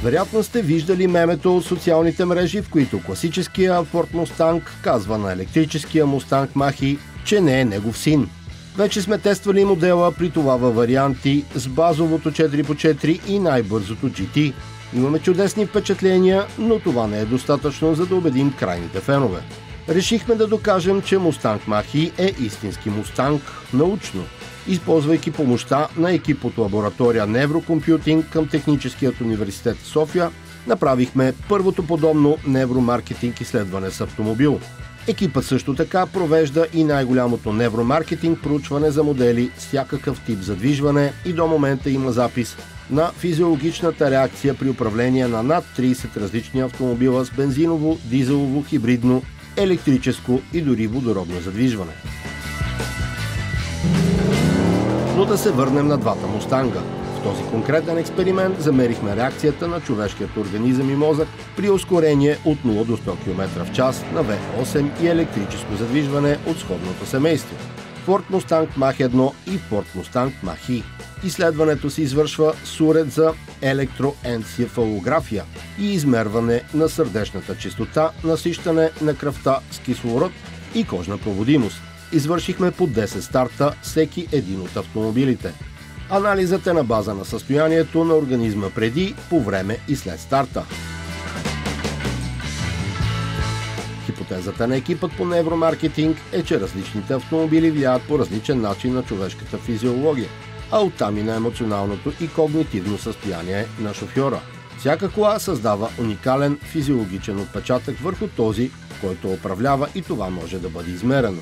Вероятно сте виждали мемето от социалните мрежи, в които класическия Ford Mustang казва на електрическия Mustang Mach-E, че не е негов син. Вече сме тествали модела, при това във варианти с базовото 4x4 и най-бързото GT. Имаме чудесни впечатления, но това не е достатъчно, за да убедим крайните фенове. Решихме да докажем, че Mustang Mach-E е истински Mustang научно, използвайки помощта на екип от лаборатория Неврокомпютинг към Техническият университет в София, направихме първото подобно невромаркетинг изследване с автомобил. Екипът също така провежда и най-голямото невромаркетинг проучване за модели с всякакъв тип задвижване и до момента има запис на физиологичната реакция при управление на над 30 различни автомобила с бензиново, дизелово, хибридно, електрическо и дори водородно задвижване. Но да се върнем на двата Мустанга. В този конкретен експеримент замерихме реакцията на човешкият организъм и мозък при ускорение от 0 до 100 км в час на V8 и електрическо задвижване от сходното семейство Ford Mustang Mach-1 и Ford Mustang Mach-E. Изследването се извършва с уред за електроенцефалография и измерване на сърдечната честота, насищане на кръвта с кислород и кожна проводимост. Извършихме по 10 старта всеки един от автомобилите. Анализът е на база на състоянието на организма преди, по време и след старта. Хипотезата на екипът по невромаркетинг е, че различните автомобили влияят по различен начин на човешката физиология, а оттам и на емоционалното и когнитивно състояние на шофьора. Всяка кола създава уникален физиологичен отпечатък върху този, който управлява, и това може да бъде измерено.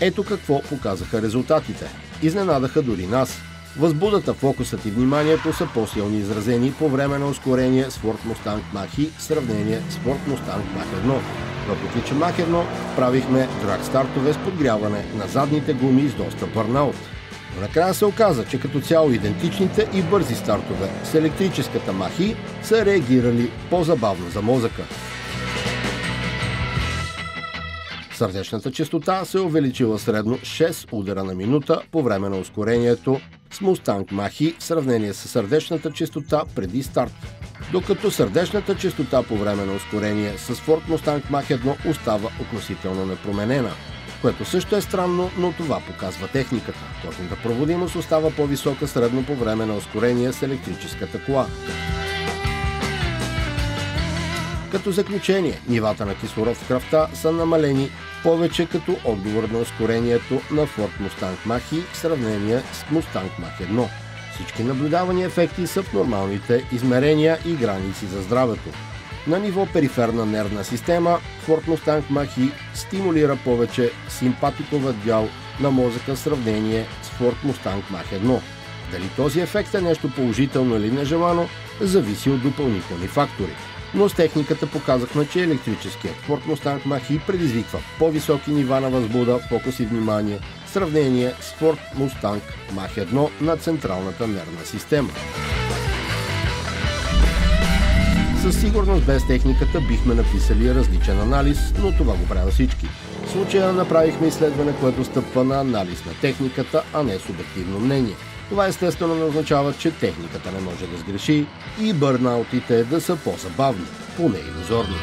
Ето какво показаха резултатите. Изненадаха дори нас. Възбудата, фокусът и вниманието са по-силни изразени по време на ускорение с Ford Mustang Mach-E в сравнение с Ford Mustang Mach-1. Въпреки че Mach-1 правихме драг стартове с подгряване на задните гуми с доста бърнаут. Но накрая се оказа, че като цяло идентичните и бързи стартове с електрическата Mach-E са реагирали по-забавно за мозъка. Сърдечната честота се е увеличила средно 6 удара на минута по време на ускорението с Mustang Mach-E в сравнение с сърдечната честота преди старт. Докато сърдечната честота по време на ускорение с Ford Mustang Mach-1 остава относително непроменена, което също е странно, но това показва техниката. Кожната проводимост остава по-висока средно по време на ускорение с електрическата кола. Като заключение, нивата на кислород в кръвта са намалени повече като отговор на ускорението на Ford Mustang Mach-E в сравнение с Mustang Mach-1. Всички наблюдавани ефекти са в нормалните измерения и граници за здравето. На ниво периферна нервна система, Ford Mustang Mach-E стимулира повече симпатиковия дял на мозъка в сравнение с Ford Mustang Mach-1. Дали този ефект е нещо положително или нежелано, зависи от допълнителни фактори. Но с техниката показахме, че електрическият Ford Mustang Mach-E предизвиква по-високи нива на възбуда, фокус и внимание в сравнение с Ford Mustang Mach-1 на централната нервна система. Със сигурност без техниката бихме написали различен анализ, но това го правят всички. В случая направихме изследване, което стъпва на анализ на техниката, а не субективно мнение. Това естествено не означава, че техниката не може да сгреши и бърнаутите да са по-забавни, поне илюзорни.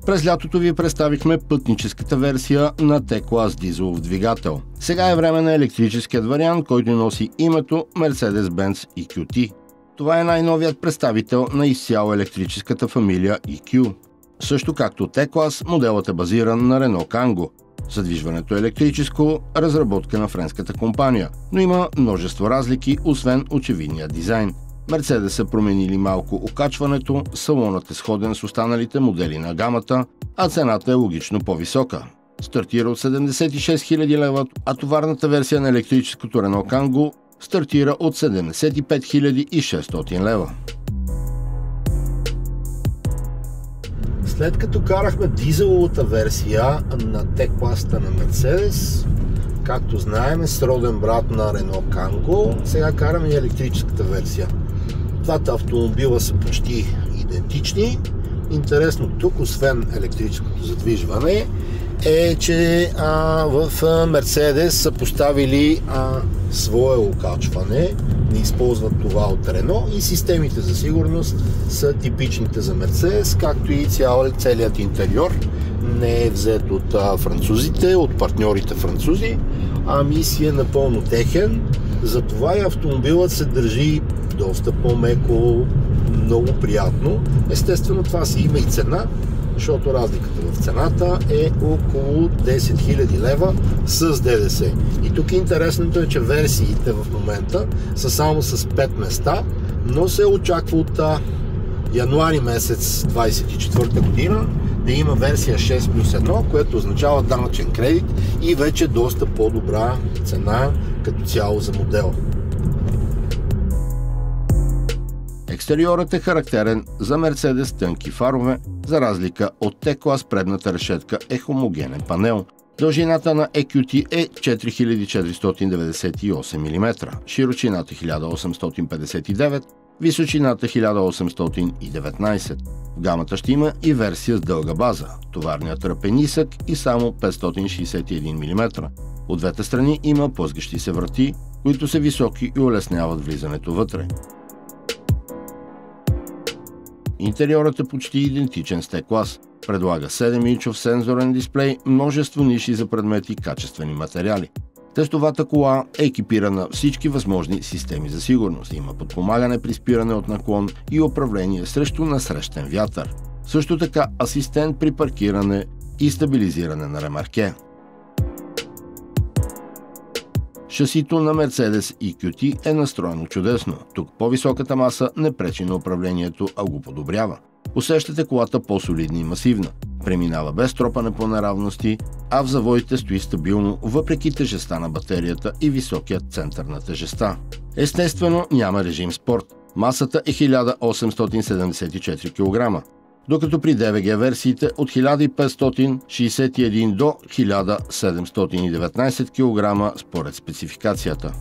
През лятото ви представихме пътническата версия на T-клас дизелов двигател. Сега е време на електрическият вариант, който носи името Mercedes-Benz EQT. Това е най-новият представител на изцяло електрическата фамилия EQ. Също както T-клас, моделът е базиран на Renault Kangoo. Задвижването е електрическо, разработка на френската компания, но има множество разлики, освен очевидния дизайн. Мерцедес са променили малко окачването, салонът е сходен с останалите модели на гамата, а цената е логично по-висока. Стартира от 76 000 лева, а товарната версия на електрическото Renault Kangoo стартира от 75 600 лева. След като карахме дизеловата версия на T-класата на Мерцедес, както знаем, сроден брат на Renault Kangoo, сега караме и електрическата версия. Двата автомобила са почти идентични. Интересно тук, освен електрическото задвижване, е, че в Мерцедес са поставили свое окачване, не използват това от Рено, и системите за сигурност са типичните за Мерцедес, както и целият интериор не е взет от французите, от партньорите французи, ами си е напълно техен. Затова и автомобилът се държи доста по-меко, много приятно. Естествено, това си има и цена, защото разликата в цената е около 10 000 лева с ДДС. И тук интересното е, че версиите в момента са само с 5 места, но се очаква от януари месец 2024 година да има версия 6+1, което означава данъчен кредит и вече доста по-добра цена като цяло за модела. Екстериорът е характерен за Мерцедес тънки фарове, за разлика от T-клас предната решетка е хомогенен панел. Дължината на EQT е 4498 мм, широчината 1859, височината 1819. В гамата ще има и версия с дълга база. Товарният ръб е нисък и само 561 мм. От двете страни има плъзгащи се врати, които са високи и улесняват влизането вътре. Интериорът е почти идентичен с T-клас. Предлага 7-инчов сензорен дисплей, множество ниши за предмети и качествени материали. Тестовата кола е екипирана всички възможни системи за сигурност. Има подпомагане при спиране от наклон и управление срещу насрещен вятър. Също така асистент при паркиране и стабилизиране на ремарке. Шасито на Mercedes EQT е настроено чудесно. Тук по-високата маса не пречи на управлението, а го подобрява. Усещате колата по-солидна и масивна. Преминава без тропане по неравности, а в завоите стои стабилно, въпреки тежестта на батерията и високият център на тежестта. Естествено, няма режим спорт. Масата е 1874 кг, докато при DVG версиите от 1561 до 1719 кг според спецификацията.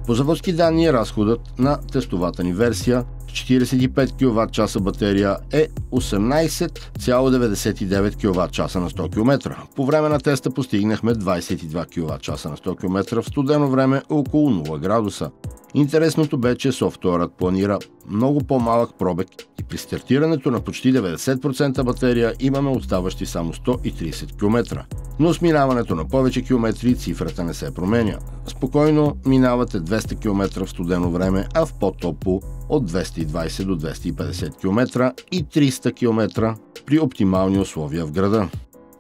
По заводски данни разходът на тестовата ни версия с 45 кВт батерия е 18,99 кВт на 100 км. По време на теста постигнахме 22 кВт на 100 км в студено време около 0 градуса. Интересното бе, че софтуерът планира много по-малък пробег и при стартирането на почти 90% батерия имаме оставащи само 130 км. Но с минаването на повече километри цифрата не се променя. Спокойно минавате 200 км в студено време, а в по-топло от 220 до 250 км и 300 км при оптимални условия в града.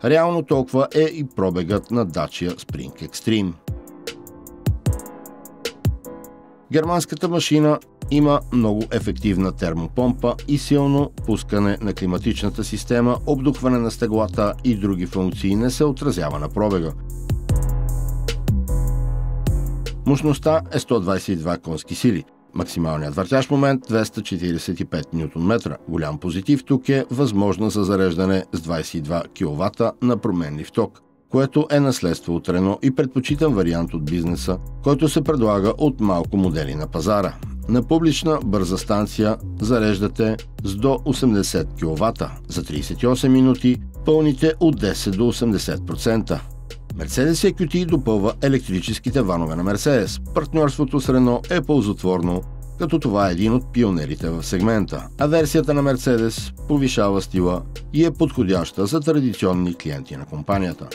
Реално толкова е и пробегът на Dacia Spring Extreme. Германската машина има много ефективна термопомпа и силно пускане на климатичната система, обдухване на стеглата и други функции не се отразява на пробега. Мощността е 122 конски сили. Максималният въртящ момент 245 Нм. Голям позитив тук е възможно за зареждане с 22 кВт на променлив ток, което е наследство от Рено и предпочитан вариант от бизнеса, който се предлага от малко модели на пазара. На публична бърза станция зареждате с до 80 кВт. За 38 минути пълните от 10 до 80%. Mercedes EQT допълва електрическите ванове на Mercedes. Партньорството с Renault е ползотворно като това е един от пионерите в сегмента, а версията на Мерцедес повишава стила и е подходяща за традиционни клиенти на компанията.